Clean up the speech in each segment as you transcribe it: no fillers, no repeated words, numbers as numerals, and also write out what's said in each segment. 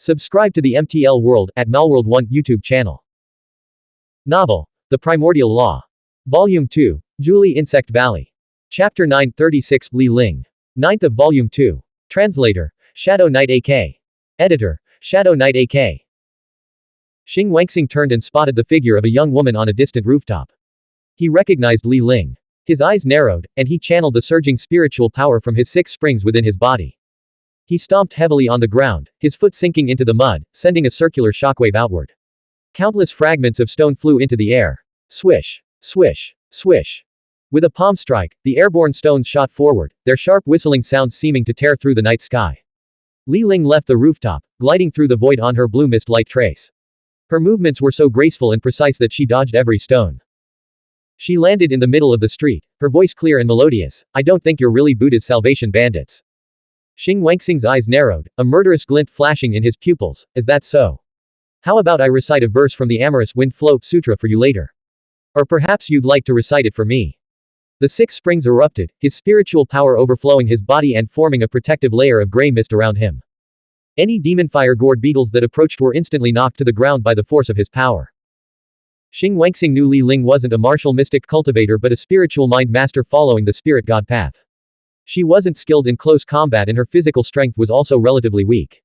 Subscribe to the MTL World at Malworld 1 YouTube channel. Novel, The Primordial Law. Volume 2, Julie Insect Valley. Chapter 936, Li Ling. 9th of Volume 2. Translator, Shadow Knight AK. Editor, Shadow Knight AK. Xing Wangxing turned and spotted the figure of a young woman on a distant rooftop. He recognized Li Ling. His eyes narrowed, and he channeled the surging spiritual power from his 6 springs within his body. He stomped heavily on the ground, his foot sinking into the mud, sending a circular shockwave outward. Countless fragments of stone flew into the air. Swish, swish, swish. With a palm strike, the airborne stones shot forward, their sharp whistling sounds seeming to tear through the night sky. Li Ling left the rooftop, gliding through the void on her blue mist light trace. Her movements were so graceful and precise that she dodged every stone. She landed in the middle of the street, her voice clear and melodious. "I don't think you're really Buddha's Salvation bandits." Xing Wangxing's eyes narrowed, a murderous glint flashing in his pupils. "Is that so? How about I recite a verse from the Amorous Wind Flow Sutra for you later? Or perhaps you'd like to recite it for me?" The 6 springs erupted, his spiritual power overflowing his body and forming a protective layer of gray mist around him. Any demon fire-gored beetles that approached were instantly knocked to the ground by the force of his power. Xing Wangxing knew Li Ling wasn't a martial mystic cultivator but a spiritual mind master following the spirit god path. She wasn't skilled in close combat and her physical strength was also relatively weak.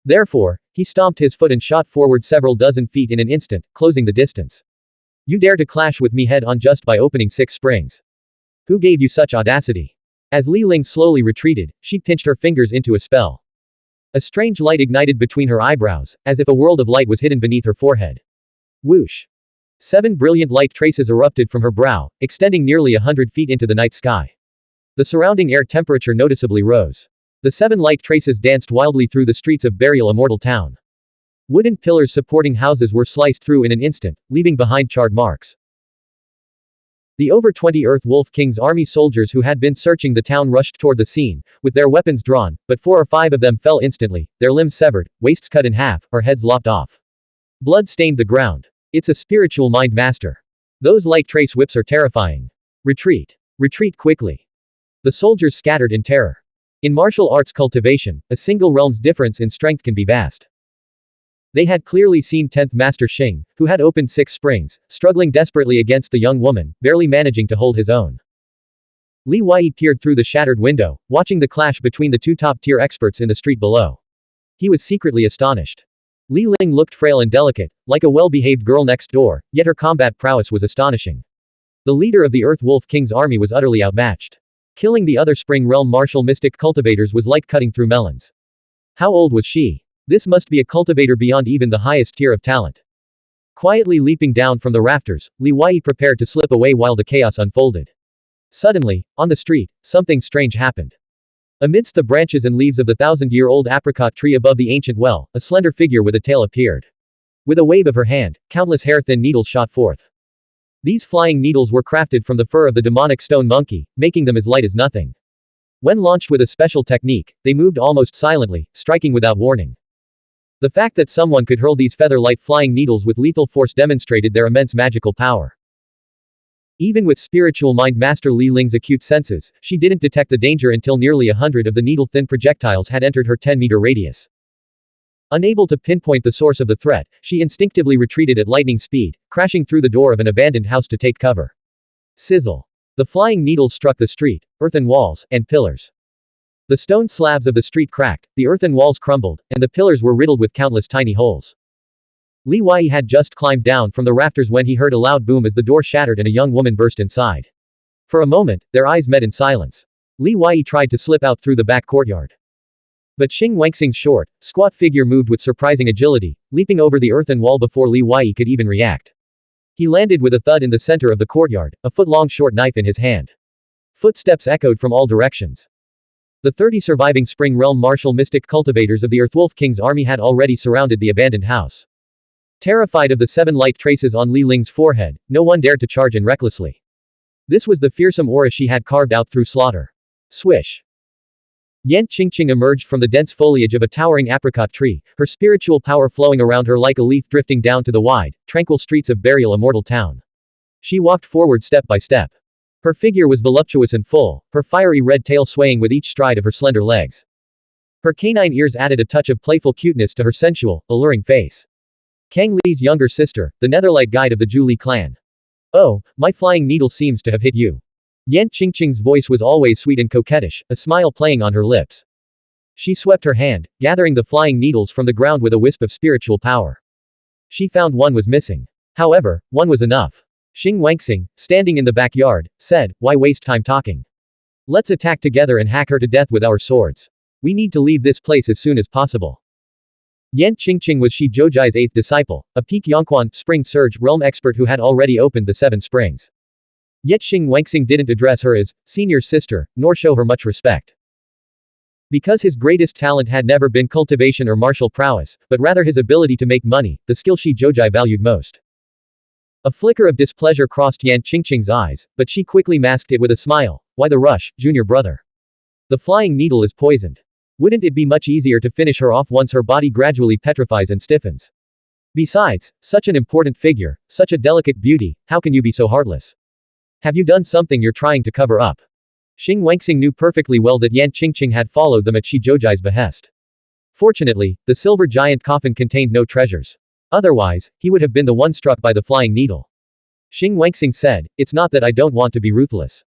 Therefore, he stomped his foot and shot forward several dozen feet in an instant, closing the distance. "You dare to clash with me head on just by opening 6 springs? Who gave you such audacity?" As Li Ling slowly retreated, she pinched her fingers into a spell. A strange light ignited between her eyebrows, as if a world of light was hidden beneath her forehead. Whoosh! 7 brilliant light traces erupted from her brow, extending nearly 100 feet into the night sky. The surrounding air temperature noticeably rose. The 7 light traces danced wildly through the streets of Burial Immortal Town. Wooden pillars supporting houses were sliced through in an instant, leaving behind charred marks. The over 20 Earth Wolf King's army soldiers who had been searching the town rushed toward the scene, with their weapons drawn, but 4 or 5 of them fell instantly, their limbs severed, waists cut in half, or heads lopped off. Blood stained the ground. "It's a spiritual mind master. Those light trace whips are terrifying. Retreat. Retreat quickly." The soldiers scattered in terror. In martial arts cultivation, a single realm's difference in strength can be vast. They had clearly seen 10th Master Xing, who had opened 6 springs, struggling desperately against the young woman, barely managing to hold his own. Li Wei peered through the shattered window, watching the clash between the 2 top-tier experts in the street below. He was secretly astonished. Li Ling looked frail and delicate, like a well-behaved girl next door, yet her combat prowess was astonishing. The leader of the Earth Wolf King's army was utterly outmatched. Killing the other Spring Realm martial mystic cultivators was like cutting through melons. How old was she? This must be a cultivator beyond even the highest tier of talent. Quietly leaping down from the rafters, Li Wei prepared to slip away while the chaos unfolded. Suddenly, on the street, something strange happened. Amidst the branches and leaves of the 1,000-year-old apricot tree above the ancient well, a slender figure with a tail appeared. With a wave of her hand, countless hair-thin needles shot forth. These flying needles were crafted from the fur of the demonic stone monkey, making them as light as nothing. When launched with a special technique, they moved almost silently, striking without warning. The fact that someone could hurl these feather-light flying needles with lethal force demonstrated their immense magical power. Even with spiritual mind master Li Ling's acute senses, she didn't detect the danger until nearly 100 of the needle-thin projectiles had entered her 10-meter radius. Unable to pinpoint the source of the threat, she instinctively retreated at lightning speed, crashing through the door of an abandoned house to take cover. Sizzle. The flying needles struck the street, earthen walls, and pillars. The stone slabs of the street cracked, the earthen walls crumbled, and the pillars were riddled with countless tiny holes. Li Wei had just climbed down from the rafters when he heard a loud boom as the door shattered and a young woman burst inside. For a moment, their eyes met in silence. Li Wei tried to slip out through the back courtyard. But Xing Wangxing's short, squat figure moved with surprising agility, leaping over the earthen wall before Li Wei could even react. He landed with a thud in the center of the courtyard, a foot-long short knife in his hand. Footsteps echoed from all directions. The 30 surviving Spring Realm martial mystic cultivators of the Earthwolf King's army had already surrounded the abandoned house. Terrified of the 7 light traces on Li Ling's forehead, no one dared to charge in recklessly. This was the fearsome aura she had carved out through slaughter. Swish. Yan Qingqing emerged from the dense foliage of a towering apricot tree, her spiritual power flowing around her like a leaf drifting down to the wide, tranquil streets of Burial Immortal Town. She walked forward step by step. Her figure was voluptuous and full, her fiery red tail swaying with each stride of her slender legs. Her canine ears added a touch of playful cuteness to her sensual, alluring face. Kang Li's younger sister, the Netherlight guide of the Zhu Li clan. Oh, my flying needle seems to have hit you. Yan Qingqing's voice was always sweet and coquettish, a smile playing on her lips. She swept her hand, gathering the flying needles from the ground with a wisp of spiritual power. She found one was missing. However, one was enough. Xing Wangxing, standing in the backyard, said, "Why waste time talking? Let's attack together and hack her to death with our swords. We need to leave this place as soon as possible." Yan Qingqing was Shi Zhoujai's 8th disciple, a peak Yongquan, spring surge, realm expert who had already opened the 7 springs. Yet Xing Wangxing didn't address her as senior sister, nor show her much respect. Because his greatest talent had never been cultivation or martial prowess, but rather his ability to make money, the skill Shi Zhoujai valued most. A flicker of displeasure crossed Yan Qingqing's eyes, but she quickly masked it with a smile. "Why the rush, junior brother? The flying needle is poisoned. Wouldn't it be much easier to finish her off once her body gradually petrifies and stiffens? Besides, such an important figure, such a delicate beauty, how can you be so heartless? Have you done something you're trying to cover up?" Xing Wangxing knew perfectly well that Yan Qingqing had followed them at Shi Zhoujai's behest. Fortunately, the silver giant coffin contained no treasures. Otherwise, he would have been the one struck by the flying needle. Xing Wangxing said, "It's not that I don't want to be ruthless.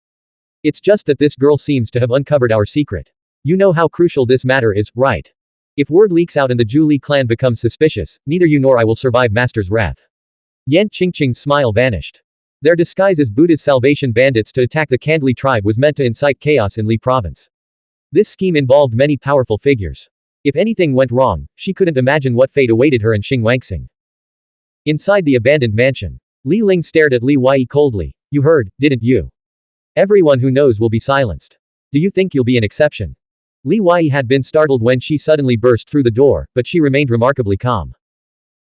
It's just that this girl seems to have uncovered our secret. You know how crucial this matter is, right? If word leaks out and the Zhu Li clan becomes suspicious, neither you nor I will survive Master's wrath." Yan Qingqing's smile vanished. Their disguise as Buddha's Salvation bandits to attack the Kandli tribe was meant to incite chaos in Li province. This scheme involved many powerful figures. If anything went wrong, she couldn't imagine what fate awaited her and Xing Wangxing. Inside the abandoned mansion, Li Ling stared at Li Wei coldly. "You heard, didn't you? Everyone who knows will be silenced. Do you think you'll be an exception?" Li Wei had been startled when she suddenly burst through the door, but she remained remarkably calm.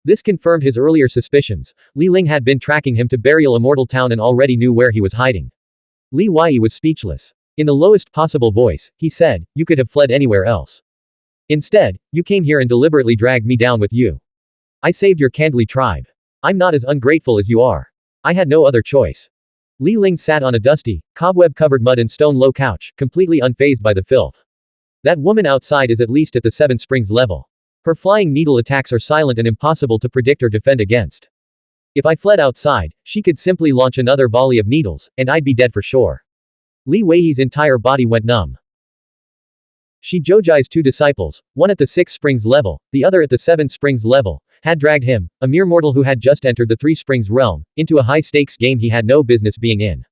This confirmed his earlier suspicions. Li Ling had been tracking him to Burial Immortal Town and already knew where he was hiding. Li Wei was speechless. In the lowest possible voice, he said, "You could have fled anywhere else. Instead, you came here and deliberately dragged me down with you. I saved your Kandli tribe. I'm not as ungrateful as you are. I had no other choice." Li Ling sat on a dusty, cobweb-covered mud and stone low couch, completely unfazed by the filth. That woman outside is at least at the 7 springs level. Her flying needle attacks are silent and impossible to predict or defend against. If I fled outside, she could simply launch another volley of needles, and I'd be dead for sure. Li Wei's entire body went numb. Shi Zhoujai's 2 disciples, one at the 6 springs level, the other at the 7 springs level, had dragged him, a mere mortal who had just entered the 3 springs realm, into a high-stakes game he had no business being in.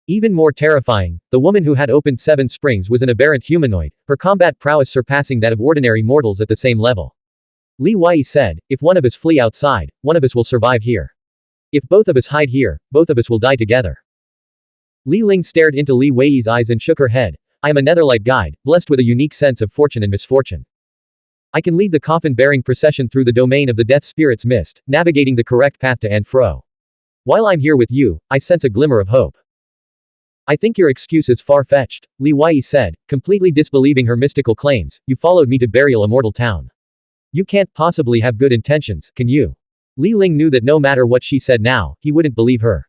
Even more terrifying, the woman who had opened 7 springs was an aberrant humanoid, her combat prowess surpassing that of ordinary mortals at the same level. Li Wei said, "If one of us flee outside, one of us will survive here. If both of us hide here, both of us will die together." Li Ling stared into Li Wei's eyes and shook her head. "I am a Netherlight guide, blessed with a unique sense of fortune and misfortune. I can lead the coffin-bearing procession through the domain of the Death Spirit's mist, navigating the correct path to and fro. While I'm here with you, I sense a glimmer of hope." "I think your excuse is far-fetched," Li Wei said, completely disbelieving her mystical claims. "You followed me to Burial Immortal Town. You can't possibly have good intentions, can you?" Li Ling knew that no matter what she said now, he wouldn't believe her.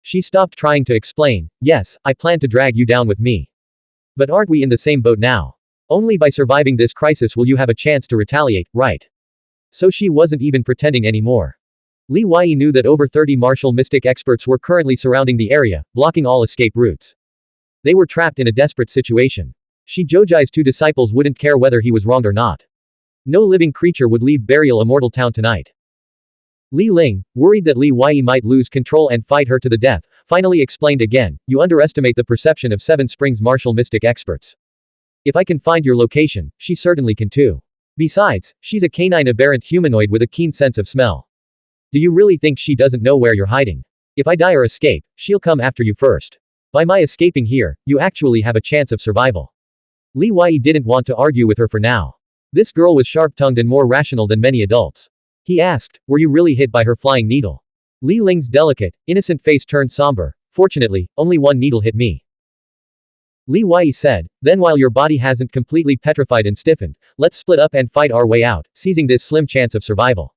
She stopped trying to explain. "Yes, I plan to drag you down with me. But aren't we in the same boat now? Only by surviving this crisis will you have a chance to retaliate, right?" So she wasn't even pretending anymore. Li Wei knew that over 30 martial mystic experts were currently surrounding the area, blocking all escape routes. They were trapped in a desperate situation. Shi Zhoujai's 2 disciples wouldn't care whether he was wronged or not. No living creature would leave Burial Immortal Town tonight. Li Ling, worried that Li Wei might lose control and fight her to the death, finally explained again, "You underestimate the perception of 7 springs martial mystic experts. If I can find your location, she certainly can too. Besides, she's a canine aberrant humanoid with a keen sense of smell. Do you really think she doesn't know where you're hiding? If I die or escape, she'll come after you first. By my escaping here, you actually have a chance of survival." Li Wei didn't want to argue with her for now. This girl was sharp-tongued and more rational than many adults. He asked, "Were you really hit by her flying needle?" Li Ling's delicate, innocent face turned somber. "Fortunately, only one needle hit me." Li Wei said, "Then while your body hasn't completely petrified and stiffened, let's split up and fight our way out, seizing this slim chance of survival."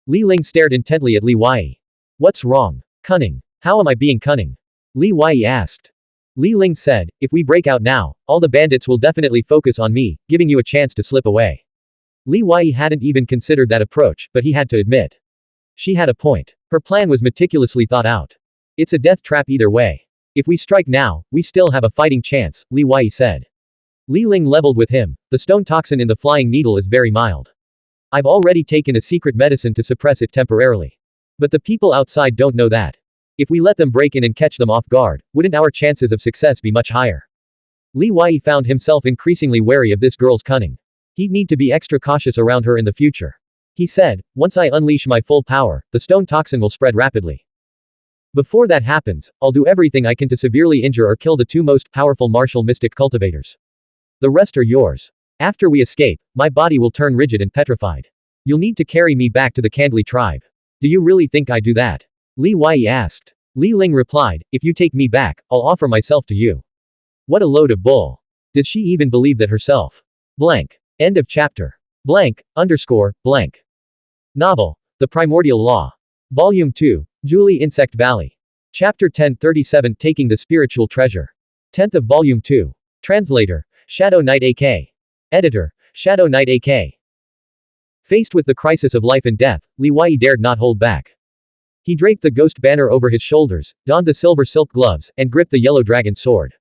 Li Ling stared intently at Li Wei. "What's wrong? Cunning. How am I being cunning?" Li Wei asked. Li Ling said, if we break out now, all the bandits will definitely focus on me, giving you a chance to slip away. Li Wei hadn't even considered that approach, but he had to admit. She had a point. Her plan was meticulously thought out. It's a death trap either way. If we strike now, we still have a fighting chance, Li Wei said. Li Ling leveled with him. The stone toxin in the flying needle is very mild. I've already taken a secret medicine to suppress it temporarily. But the people outside don't know that. If we let them break in and catch them off guard, wouldn't our chances of success be much higher? Li Wei found himself increasingly wary of this girl's cunning. He'd need to be extra cautious around her in the future. He said, once I unleash my full power, the stone toxin will spread rapidly. Before that happens, I'll do everything I can to severely injure or kill the two most powerful martial mystic cultivators. The rest are yours. After we escape, my body will turn rigid and petrified. You'll need to carry me back to the Kandli tribe. Do you really think I'd do that? Li Wei asked. Li Ling replied, if you take me back, I'll offer myself to you. What a load of bull. Does she even believe that herself? Blank. End of chapter. Blank, _ blank. Novel. The Primordial Law. Volume 2. Julie Insect Valley. Chapter 1037 Taking the Spiritual Treasure. 10th of Volume 2. Translator. Shadow Knight AK. Editor. Shadow Knight AK. Faced with the crisis of life and death, Li Wei dared not hold back. He draped the ghost banner over his shoulders, donned the silver silk gloves, and gripped the yellow dragon sword.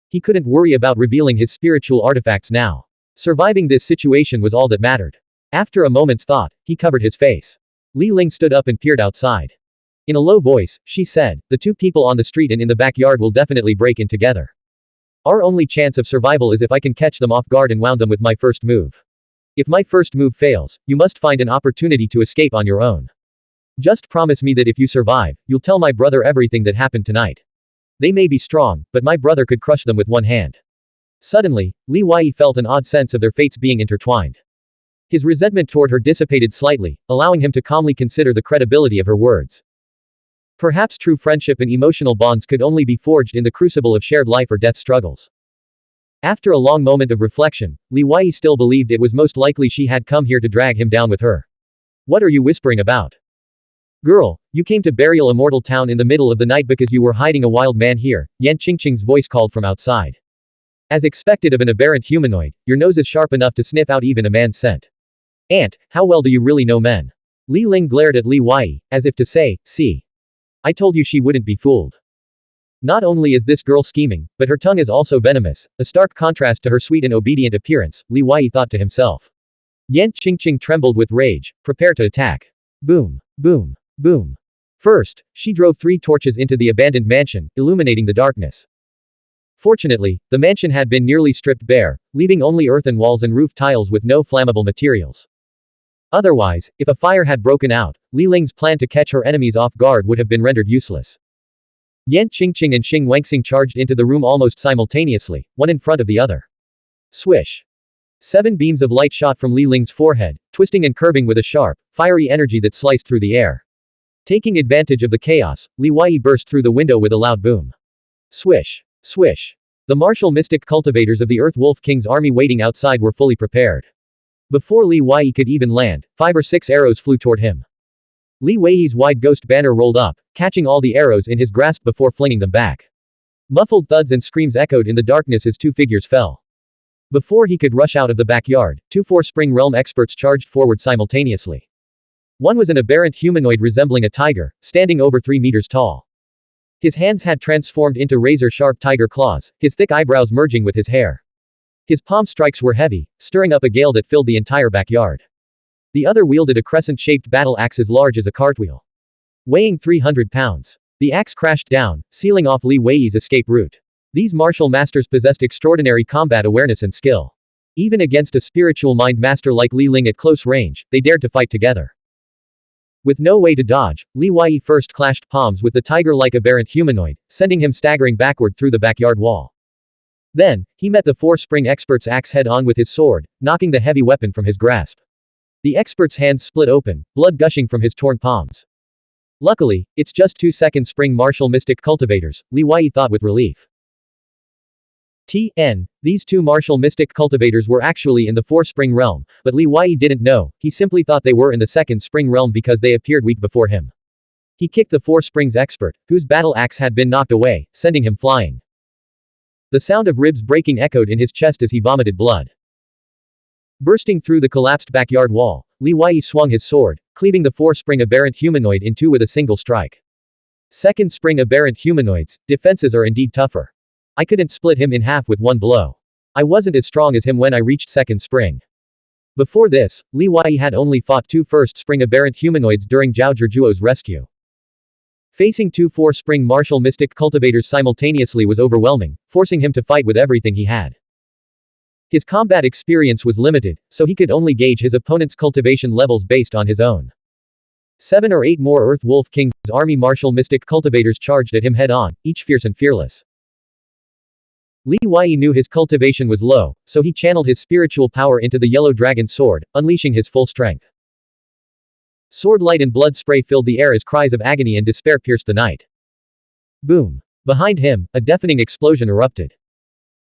He couldn't worry about revealing his spiritual artifacts now. Surviving this situation was all that mattered. After a moment's thought, he covered his face. Li Ling stood up and peered outside. In a low voice, she said, the two people on the street and in the backyard will definitely break in together. Our only chance of survival is if I can catch them off guard and wound them with my first move. If my first move fails, you must find an opportunity to escape on your own. Just promise me that if you survive, you'll tell my brother everything that happened tonight. They may be strong, but my brother could crush them with one hand. Suddenly, Li Wei felt an odd sense of their fates being intertwined. His resentment toward her dissipated slightly, allowing him to calmly consider the credibility of her words. Perhaps true friendship and emotional bonds could only be forged in the crucible of shared life or death struggles. After a long moment of reflection, Li Wei still believed it was most likely she had come here to drag him down with her. What are you whispering about? Girl, you came to Burial Immortal Town in the middle of the night because you were hiding a wild man here, Yan Qingqing's voice called from outside. As expected of an aberrant humanoid, your nose is sharp enough to sniff out even a man's scent. Aunt, how well do you really know men? Li Ling glared at Li Wei, as if to say, see. I told you she wouldn't be fooled. Not only is this girl scheming, but her tongue is also venomous, a stark contrast to her sweet and obedient appearance, Li Wei thought to himself. Yan Qingqing trembled with rage, prepare to attack. Boom, boom, boom. First, she drove 3 torches into the abandoned mansion, illuminating the darkness. Fortunately, the mansion had been nearly stripped bare, leaving only earthen walls and roof tiles with no flammable materials. Otherwise, if a fire had broken out, Li Ling's plan to catch her enemies off guard would have been rendered useless. Yan Qingqing and Xing Wangxing charged into the room almost simultaneously, one in front of the other. Swish. 7 beams of light shot from Li Ling's forehead, twisting and curving with a sharp, fiery energy that sliced through the air. Taking advantage of the chaos, Li Wei burst through the window with a loud boom. Swish. Swish. The martial mystic cultivators of the Earth Wolf King's army waiting outside were fully prepared. Before Li Wei could even land, 5 or 6 arrows flew toward him. Li Wei's wide ghost banner rolled up, catching all the arrows in his grasp before flinging them back. Muffled thuds and screams echoed in the darkness as 2 figures fell. Before he could rush out of the backyard, 2 Four-Spring Realm experts charged forward simultaneously. One was an aberrant humanoid resembling a tiger, standing over 3 meters tall. His hands had transformed into razor-sharp tiger claws, his thick eyebrows merging with his hair. His palm strikes were heavy, stirring up a gale that filled the entire backyard. The other wielded a crescent-shaped battle axe as large as a cartwheel. Weighing 300 pounds. The axe crashed down, sealing off Li Wei's escape route. These martial masters possessed extraordinary combat awareness and skill. Even against a spiritual mind master like Li Ling at close range, they dared to fight together. With no way to dodge, Li Wei first clashed palms with the tiger-like aberrant humanoid, sending him staggering backward through the backyard wall. Then, he met the Four-Spring expert's axe head-on with his sword, knocking the heavy weapon from his grasp. The expert's hands split open, blood gushing from his torn palms. Luckily, it's just 2 second spring martial mystic cultivators, Li Wei thought with relief. These 2 martial mystic cultivators were actually in the Four-Spring Realm, but Li Wei didn't know, he simply thought they were in the Second Spring Realm because they appeared weak before him. He kicked the Four-Springs expert, whose battle axe had been knocked away, sending him flying. The sound of ribs breaking echoed in his chest as he vomited blood. Bursting through the collapsed backyard wall, Li Wei swung his sword, cleaving the four-spring aberrant humanoid in two with a single strike. Second spring aberrant humanoids, defenses are indeed tougher. I couldn't split him in half with one blow. I wasn't as strong as him when I reached second spring. Before this, Li Wei had only fought two first-spring aberrant humanoids during Zhao Zhijuo's rescue. Facing two four-spring martial mystic cultivators simultaneously was overwhelming, forcing him to fight with everything he had. His combat experience was limited, so he could only gauge his opponent's cultivation levels based on his own. 7 or 8 more Earth Wolf King's army martial mystic cultivators charged at him head-on, each fierce and fearless. Li Wei knew his cultivation was low, so he channeled his spiritual power into the yellow dragon sword, unleashing his full strength. Sword light and blood spray filled the air as cries of agony and despair pierced the night. Boom! Behind him, a deafening explosion erupted.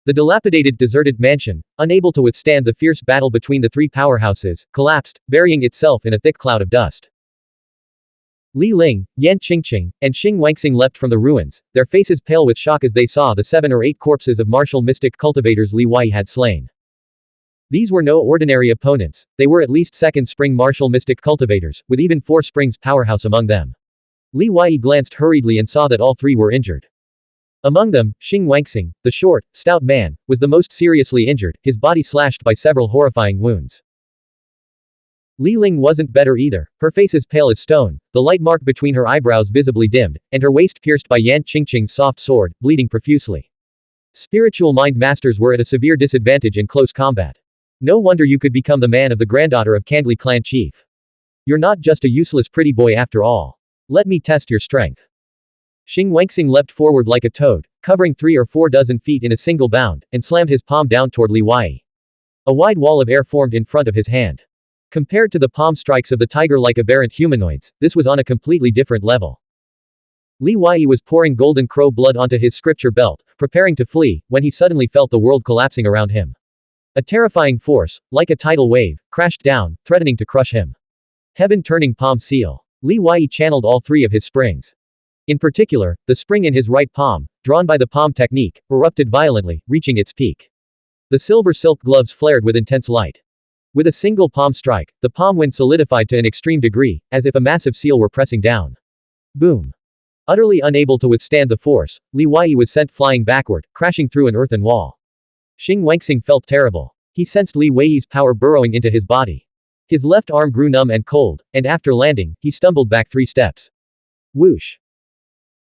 The dilapidated, deserted mansion, unable to withstand the fierce battle between the three powerhouses, collapsed, burying itself in a thick cloud of dust. Li Ling, Yan Qingqing, and Xing Wangxing leapt from the ruins, their faces pale with shock as they saw the 7 or 8 corpses of martial mystic cultivators Li Wei had slain. These were no ordinary opponents, they were at least second spring martial mystic cultivators, with even 4 springs powerhouse among them. Li Wei glanced hurriedly and saw that all 3 were injured. Among them, Xing Wangxing, the short, stout man, was the most seriously injured, his body slashed by several horrifying wounds. Li Ling wasn't better either, her face as pale as stone, the light mark between her eyebrows visibly dimmed, and her waist pierced by Yan Qingqing's soft sword, bleeding profusely. Spiritual mind masters were at a severe disadvantage in close combat. No wonder you could become the man of the granddaughter of Kangli clan chief. You're not just a useless pretty boy after all. Let me test your strength. Xing Wangxing leapt forward like a toad, covering 3 or 4 dozen feet in a single bound, and slammed his palm down toward Li Wei. A wide wall of air formed in front of his hand. Compared to the palm strikes of the tiger-like aberrant humanoids, this was on a completely different level. Li Wei was pouring golden crow blood onto his scripture belt, preparing to flee, when he suddenly felt the world collapsing around him. A terrifying force, like a tidal wave, crashed down, threatening to crush him. Heaven-turning palm seal. Li Wei channeled all 3 of his springs. In particular, the spring in his right palm, drawn by the palm technique, erupted violently, reaching its peak. The silver silk gloves flared with intense light. With a single palm strike, the palm wind solidified to an extreme degree, as if a massive seal were pressing down. Boom! Utterly unable to withstand the force, Li Wei was sent flying backward, crashing through an earthen wall. Xing Wangxing felt terrible. He sensed Li Wei's power burrowing into his body. His left arm grew numb and cold, and after landing, he stumbled back 3 steps. Whoosh!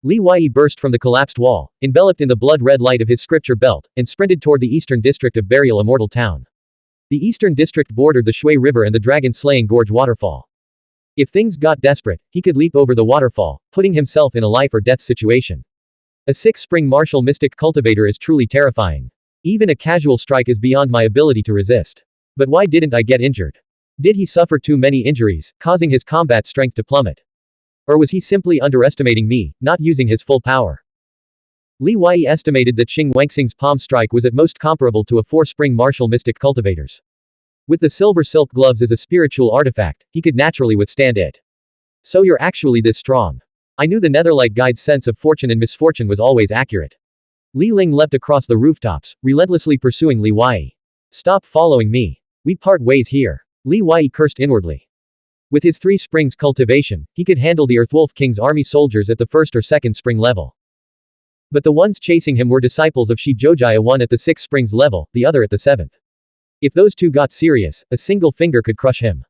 Li Wei burst from the collapsed wall, enveloped in the blood-red light of his scripture belt, and sprinted toward the eastern district of Burial Immortal Town. The eastern district bordered the Shui River and the dragon-slaying gorge waterfall. If things got desperate, he could leap over the waterfall, putting himself in a life-or-death situation. A 6-spring martial mystic cultivator is truly terrifying. Even a casual strike is beyond my ability to resist. But why didn't I get injured? Did he suffer too many injuries, causing his combat strength to plummet? Or was he simply underestimating me, not using his full power? Li Wei estimated that Xing Wangxing's palm strike was at most comparable to a 4-spring martial mystic cultivator's. With the silver silk gloves as a spiritual artifact, he could naturally withstand it. So you're actually this strong. I knew the Netherlight Guide's sense of fortune and misfortune was always accurate. Li Ling leapt across the rooftops, relentlessly pursuing Li Wei. Stop following me. We part ways here. Li Wei cursed inwardly. With his 3 springs cultivation, he could handle the Earthwolf King's army soldiers at the 1st or 2nd spring level. But the ones chasing him were disciples of Shi Zhoujia, one at the 6 springs level, the other at the 7th. If those 2 got serious, a single finger could crush him.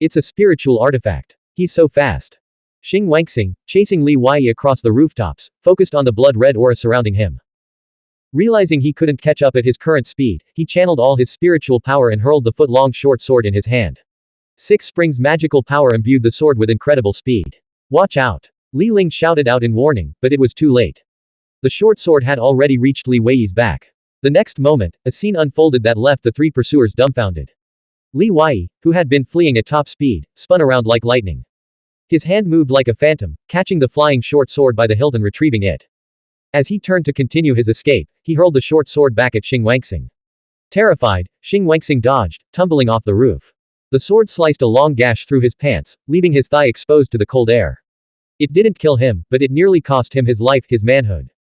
It's a spiritual artifact. He's so fast. Xing Wangxing, chasing Li Wei across the rooftops, focused on the blood-red aura surrounding him. Realizing he couldn't catch up at his current speed, he channeled all his spiritual power and hurled the foot-long short sword in his hand. 6 springs magical power imbued the sword with incredible speed. Watch out! Li Ling shouted out in warning, but it was too late. The short sword had already reached Li Wei's back. The next moment, a scene unfolded that left the 3 pursuers dumbfounded. Li Wei, who had been fleeing at top speed, spun around like lightning. His hand moved like a phantom, catching the flying short sword by the hilt and retrieving it. As he turned to continue his escape, he hurled the short sword back at Xing Wangxing. Terrified, Xing Wangxing dodged, tumbling off the roof. The sword sliced a long gash through his pants, leaving his thigh exposed to the cold air. It didn't kill him, but it nearly cost him his life, his manhood.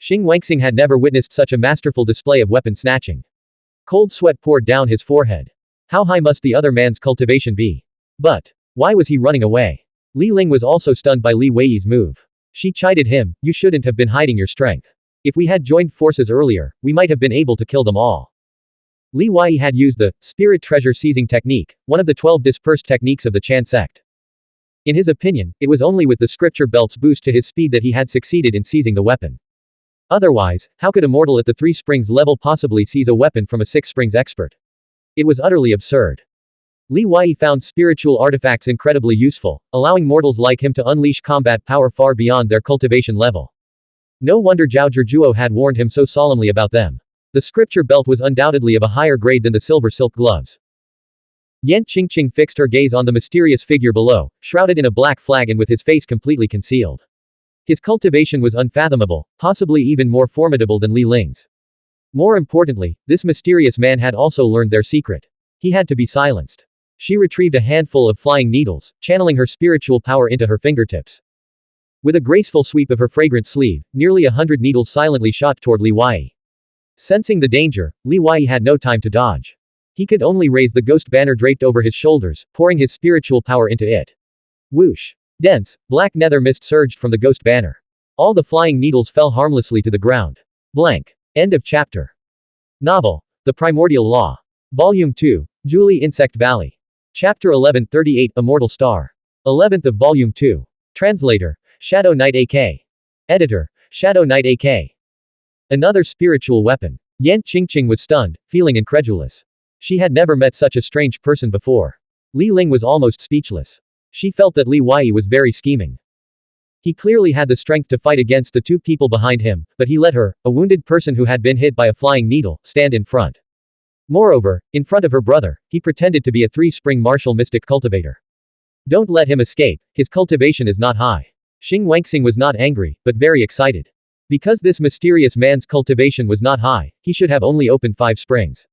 Xuanhuan had never witnessed such a masterful display of weapon snatching. Cold sweat poured down his forehead. How high must the other man's cultivation be? But why was he running away? Li Ling was also stunned by Li Wei's move. She chided him, "You shouldn't have been hiding your strength. If we had joined forces earlier, we might have been able to kill them all." Li Wei had used the spirit treasure seizing technique, one of the 12 dispersed techniques of the Chan sect. In his opinion, it was only with the scripture belt's boost to his speed that he had succeeded in seizing the weapon. Otherwise, how could a mortal at the 3 springs level possibly seize a weapon from a 6 springs expert? It was utterly absurd. Li Wei found spiritual artifacts incredibly useful, allowing mortals like him to unleash combat power far beyond their cultivation level. No wonder Zhao Zhizhuo had warned him so solemnly about them. The scripture belt was undoubtedly of a higher grade than the silver silk gloves. Yan Qingqing fixed her gaze on the mysterious figure below, shrouded in a black flag and with his face completely concealed. His cultivation was unfathomable, possibly even more formidable than Li Ling's. More importantly, this mysterious man had also learned their secret. He had to be silenced. She retrieved a handful of flying needles, channeling her spiritual power into her fingertips. With a graceful sweep of her fragrant sleeve, nearly 100 needles silently shot toward Li Wei. Sensing the danger, Li Wei had no time to dodge. He could only raise the ghost banner draped over his shoulders, pouring his spiritual power into it. Whoosh! Dense, black nether mist surged from the ghost banner. All the flying needles fell harmlessly to the ground. Blank. End of chapter. Novel. The Primordial Law. Volume 2. Julie Insect Valley. Chapter 1138 Immortal Star. 11th of Volume 2. Translator. Shadow Knight AK. Editor. Shadow Knight AK. Another spiritual weapon. Yan Qingqing was stunned, feeling incredulous. She had never met such a strange person before. Li Ling was almost speechless. She felt that Li Wei was very scheming. He clearly had the strength to fight against the 2 people behind him, but he let her, a wounded person who had been hit by a flying needle, stand in front. Moreover, in front of her brother, he pretended to be a 3-spring martial mystic cultivator. Don't let him escape, his cultivation is not high. Xuanhuan was not angry, but very excited. Because this mysterious man's cultivation was not high, he should have only opened 5 springs.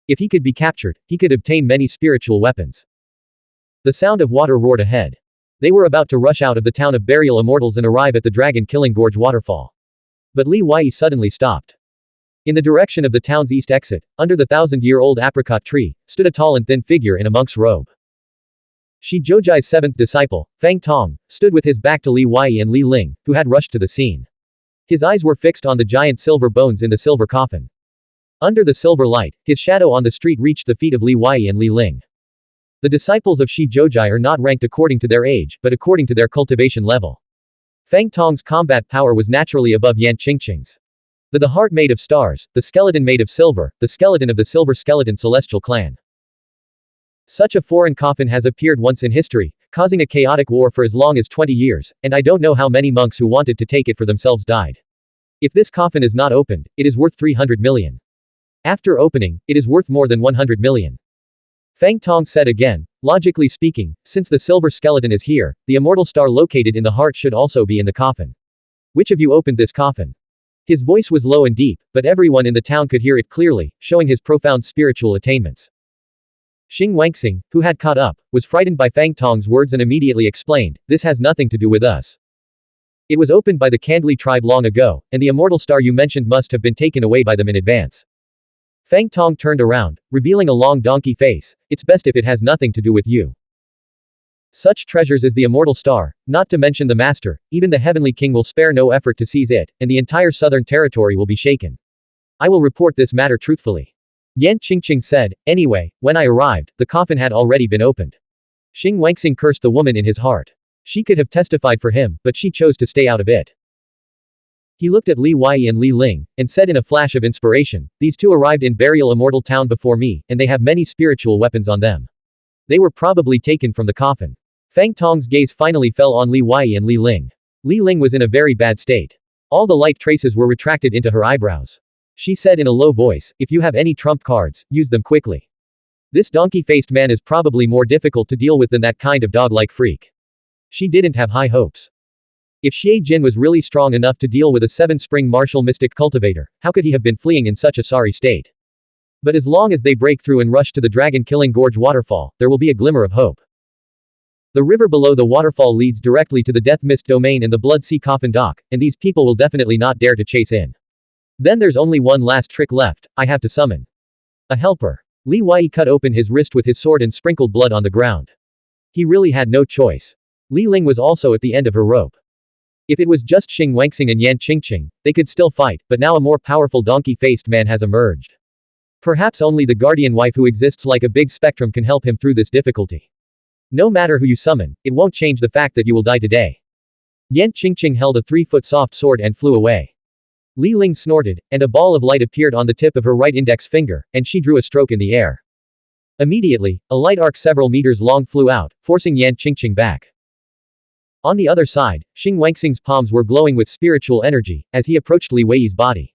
If he could be captured, he could obtain many spiritual weapons. The sound of water roared ahead. They were about to rush out of the town of burial immortals and arrive at the dragon-killing gorge waterfall. But Li Wei suddenly stopped. In the direction of the town's east exit, under the 1,000-year-old apricot tree, stood a tall and thin figure in a monk's robe. Shi Zhoujai's 7th disciple, Fang Tong, stood with his back to Li Wei and Li Ling, who had rushed to the scene. His eyes were fixed on the giant silver bones in the silver coffin. Under the silver light, his shadow on the street reached the feet of Li Wei and Li Ling. The disciples of Shi Zhoujai are not ranked according to their age, but according to their cultivation level. Fang Tong's combat power was naturally above Yan Qingqing's. The heart made of stars, the skeleton made of silver, the skeleton of the silver skeleton celestial clan. Such a foreign coffin has appeared once in history, causing a chaotic war for as long as 20 years, and I don't know how many monks who wanted to take it for themselves died. If this coffin is not opened, it is worth 300 million. After opening, it is worth more than 100 million. Fang Tong said again, logically speaking, since the silver skeleton is here, the immortal star located in the heart should also be in the coffin. Which of you opened this coffin? His voice was low and deep, but everyone in the town could hear it clearly, showing his profound spiritual attainments. Xuanhuan, who had caught up, was frightened by Fang Tong's words and immediately explained, this has nothing to do with us. It was opened by the Kandli tribe long ago, and the immortal star you mentioned must have been taken away by them in advance. Fang Tong turned around, revealing a long donkey face. It's best if it has nothing to do with you. Such treasures as the immortal star, not to mention the master, even the heavenly king will spare no effort to seize it, and the entire southern territory will be shaken. I will report this matter truthfully. Yan Qingqing said, anyway, when I arrived, the coffin had already been opened. Xuanhuan cursed the woman in his heart. She could have testified for him, but she chose to stay out of it. He looked at Li Wei and Li Ling, and said in a flash of inspiration, these 2 arrived in burial immortal town before me, and they have many spiritual weapons on them. They were probably taken from the coffin. Fang Tong's gaze finally fell on Li Wei and Li Ling. Li Ling was in a very bad state. All the light traces were retracted into her eyebrows. She said in a low voice, if you have any trump cards, use them quickly. This donkey-faced man is probably more difficult to deal with than that kind of dog-like freak. She didn't have high hopes. If Xie Jin was really strong enough to deal with a 7-spring martial mystic cultivator, how could he have been fleeing in such a sorry state? But as long as they break through and rush to the dragon-killing gorge waterfall, there will be a glimmer of hope. The river below the waterfall leads directly to the Death Mist domain and the Blood Sea Coffin Dock, and these people will definitely not dare to chase in. Then there's only one last trick left, I have to summon a helper. Li Wei cut open his wrist with his sword and sprinkled blood on the ground. He really had no choice. Li Ling was also at the end of her rope. If it was just Xing Wangxing and Yan Qingqing, they could still fight, but now a more powerful donkey-faced man has emerged. Perhaps only the guardian wife who exists like a big spectrum can help him through this difficulty. No matter who you summon, it won't change the fact that you will die today. Yan Qingqing held a 3-foot soft sword and flew away. Li Ling snorted, and a ball of light appeared on the tip of her right index finger, and she drew a stroke in the air. Immediately, a light arc several meters long flew out, forcing Yan Qingqing back. On the other side, Xing Wangxing's palms were glowing with spiritual energy, as he approached Li Wei's body.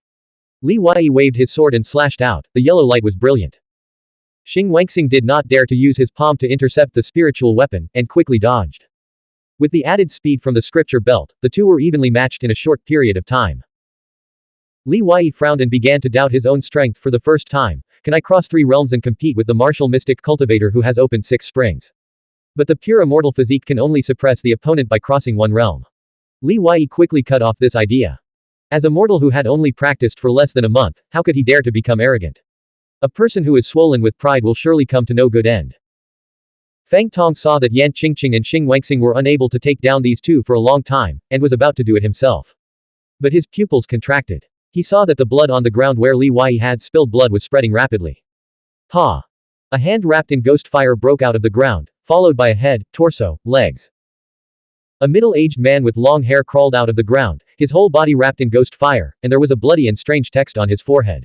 Li Wei waved his sword and slashed out, the yellow light was brilliant. Xing Wangxing did not dare to use his palm to intercept the spiritual weapon, and quickly dodged. With the added speed from the scripture belt, the two were evenly matched in a short period of time. Li Wei frowned and began to doubt his own strength for the first time. Can I cross 3 realms and compete with the martial mystic cultivator who has opened 6 springs? But the pure immortal physique can only suppress the opponent by crossing 1 realm. Li Wei quickly cut off this idea. As a mortal who had only practiced for less than a month, how could he dare to become arrogant? A person who is swollen with pride will surely come to no good end. Fang Tong saw that Yan Qingqing and Xing Wangxing were unable to take down these two for a long time, and was about to do it himself. But his pupils contracted. He saw that the blood on the ground where Li Wei had spilled blood was spreading rapidly. Pa! A hand wrapped in ghost fire broke out of the ground, followed by a head, torso, legs. A middle-aged man with long hair crawled out of the ground, his whole body wrapped in ghost fire, and there was a bloody and strange text on his forehead.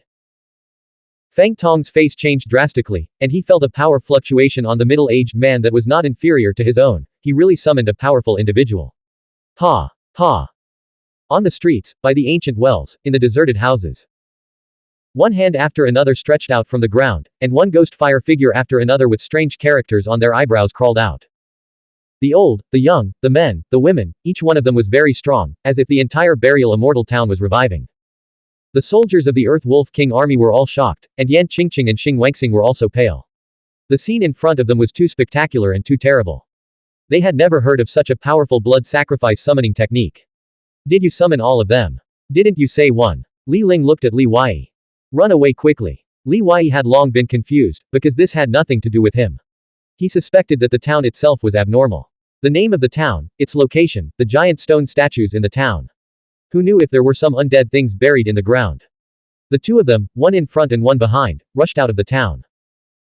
Fang Tong's face changed drastically, and he felt a power fluctuation on the middle-aged man that was not inferior to his own. He really summoned a powerful individual. Pa! Pa! On the streets, by the ancient wells, in the deserted houses. One hand after another stretched out from the ground, and one ghost fire figure after another with strange characters on their eyebrows crawled out. The old, the young, the men, the women, each one of them was very strong, as if the entire burial immortal town was reviving. The soldiers of the Earth Wolf King army were all shocked, and Yan Qingqing and Xing Wangxing were also pale. The scene in front of them was too spectacular and too terrible. They had never heard of such a powerful blood sacrifice summoning technique. Did you summon all of them? Didn't you say one? Li Ling looked at Li Wei. Run away quickly. Li Wei had long been confused, because this had nothing to do with him. He suspected that the town itself was abnormal. The name of the town, its location, the giant stone statues in the town. Who knew if there were some undead things buried in the ground? The two of them, one in front and one behind, rushed out of the town.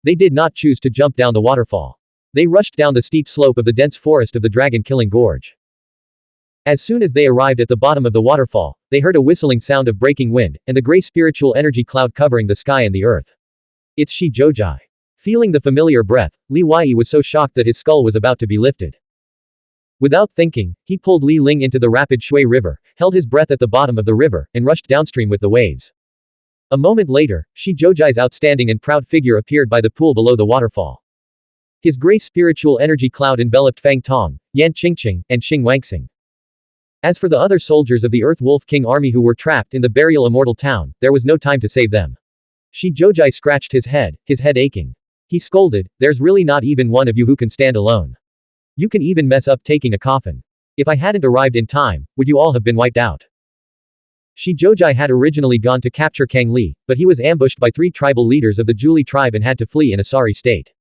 They did not choose to jump down the waterfall. They rushed down the steep slope of the dense forest of the dragon-killing gorge. As soon as they arrived at the bottom of the waterfall, they heard a whistling sound of breaking wind, and the gray spiritual energy cloud covering the sky and the earth. It's Shi Zhoujai. Feeling the familiar breath, Li Wei was so shocked that his skull was about to be lifted. Without thinking, he pulled Li Ling into the rapid Shui River, held his breath at the bottom of the river, and rushed downstream with the waves. A moment later, Shi Zhoujai's outstanding and proud figure appeared by the pool below the waterfall. His gray spiritual energy cloud enveloped Fang Tong, Yan Qingqing, and Xing Wangxing. As for the other soldiers of the Earth Wolf King army who were trapped in the burial immortal town, there was no time to save them. Shi Zhoujai scratched his head aching. He scolded, "There's really not even one of you who can stand alone. You can even mess up taking a coffin. If I hadn't arrived in time, would you all have been wiped out?" Shi Zhoujai had originally gone to capture Kang Li, but he was ambushed by 3 tribal leaders of the Zhuli tribe and had to flee in a sorry state.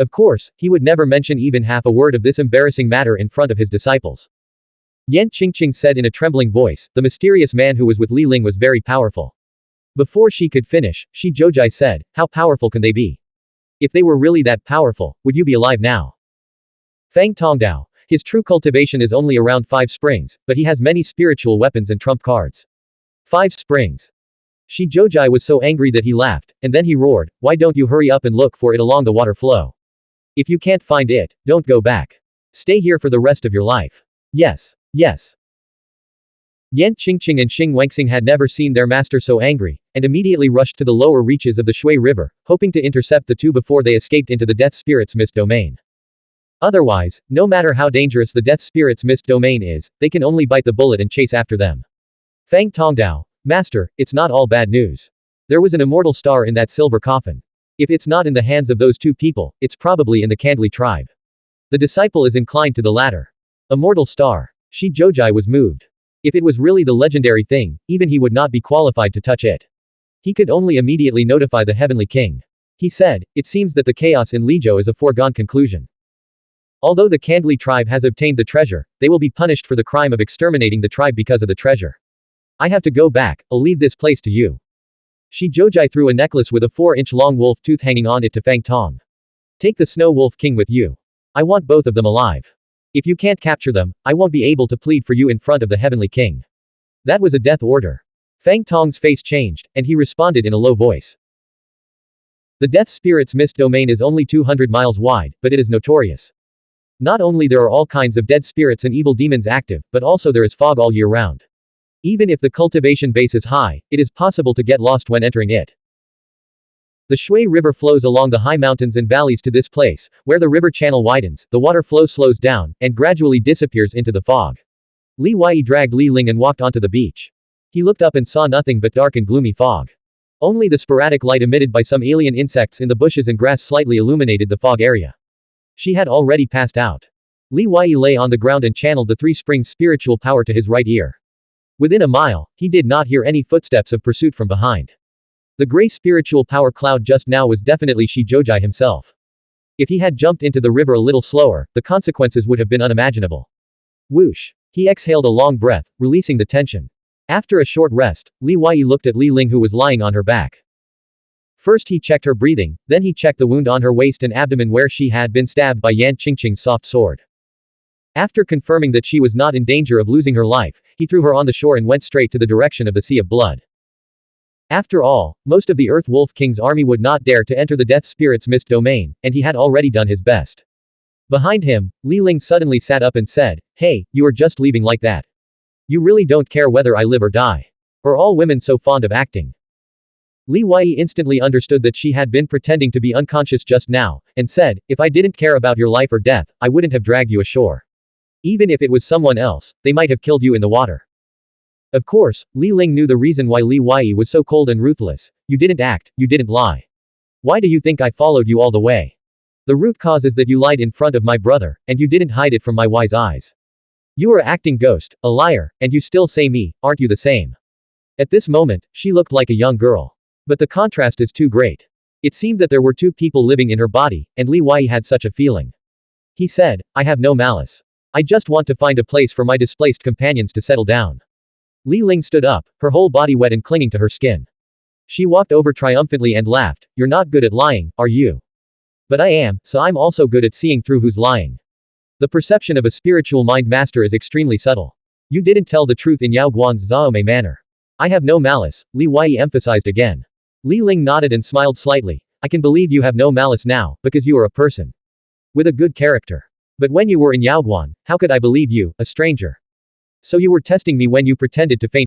Of course, he would never mention even half a word of this embarrassing matter in front of his disciples. Yan Qingqing said in a trembling voice, "The mysterious man who was with Li Ling was very powerful." Before she could finish, Shi Zhoujai said, "How powerful can they be? If they were really that powerful, would you be alive now?" Fang Tongdao. His true cultivation is only around 5 springs, but he has many spiritual weapons and trump cards. 5 springs. Shi Zhoujai was so angry that he laughed, and then he roared, "Why don't you hurry up and look for it along the water flow? If you can't find it, don't go back. Stay here for the rest of your life." Yes. Yes. Yan Qingqing and Xing Wangxing had never seen their master so angry, and immediately rushed to the lower reaches of the Shui River, hoping to intercept the two before they escaped into the Death Spirit's Mist domain. Otherwise, no matter how dangerous the Death Spirit's Mist domain is, they can only bite the bullet and chase after them. Fang Tongdao, "Master, it's not all bad news. There was an immortal star in that silver coffin. If it's not in the hands of those 2 people, it's probably in the Kandli tribe. The disciple is inclined to the latter. A mortal star. Shi Jiuzhai was moved. If it was really the legendary thing, even he would not be qualified to touch it. He could only immediately notify the heavenly king. He said, it seems that the chaos in Lizhou is a foregone conclusion. Although the Kandli tribe has obtained the treasure, they will be punished for the crime of exterminating the tribe because of the treasure. I have to go back, I'll leave this place to you. Shi Jiuzhai threw a necklace with a 4-inch-long wolf tooth hanging on it to Fang Tong. Take the Snow Wolf King with you. I want both of them alive. If you can't capture them, I won't be able to plead for you in front of the heavenly king. That was a death order. Fang Tong's face changed, and he responded in a low voice. The Death Spirit's mist domain is only 200 miles wide, but it is notorious. Not only there are all kinds of dead spirits and evil demons active, but also there is fog all year round. Even if the cultivation base is high, it is possible to get lost when entering it. The Shui River flows along the high mountains and valleys to this place, where the river channel widens, the water flow slows down, and gradually disappears into the fog. Li Yi dragged Li Ling and walked onto the beach. He looked up and saw nothing but dark and gloomy fog. Only the sporadic light emitted by some alien insects in the bushes and grass slightly illuminated the fog area. She had already passed out. Li Yi lay on the ground and channeled the 3 springs spiritual power to his right ear. Within a mile, he did not hear any footsteps of pursuit from behind. The gray spiritual power cloud just now was definitely Shi Jiuzhai himself. If he had jumped into the river a little slower, the consequences would have been unimaginable. Whoosh! He exhaled a long breath, releasing the tension. After a short rest, Li Yi looked at Li Ling who was lying on her back. First he checked her breathing, then he checked the wound on her waist and abdomen where she had been stabbed by Yan Qingqing's soft sword. After confirming that she was not in danger of losing her life, he threw her on the shore and went straight to the direction of the Sea of Blood. After all, most of the Earth Wolf King's army would not dare to enter the Death Spirit's mist domain, and he had already done his best. Behind him, Li Ling suddenly sat up and said, "Hey, you are just leaving like that. You really don't care whether I live or die. Are all women so fond of acting?" Li Yi instantly understood that she had been pretending to be unconscious just now, and said, "If I didn't care about your life or death, I wouldn't have dragged you ashore. Even if it was someone else, they might have killed you in the water." Of course, Li Ling knew the reason why Li Yi was so cold and ruthless. You didn't act, you didn't lie. Why do you think I followed you all the way? The root cause is that you lied in front of my brother, and you didn't hide it from my wise eyes. You are acting ghost, a liar, and you still say me, aren't you the same? At this moment, she looked like a young girl. But the contrast is too great. It seemed that there were 2 people living in her body, and Li Yi had such a feeling. He said, "I have no malice. I just want to find a place for my displaced companions to settle down." Li Ling stood up, her whole body wet and clinging to her skin. She walked over triumphantly and laughed. "You're not good at lying, are you? But I am, so I'm also good at seeing through who's lying. The perception of a spiritual mind master is extremely subtle. You didn't tell the truth in Yao Guan's Zaome manner." "I have no malice," Li Yi emphasized again. Li Ling nodded and smiled slightly. "I can believe you have no malice now, because you are a person with a good character. But when you were in Yaoguan, how could I believe you, a stranger? So you were testing me when you pretended to faint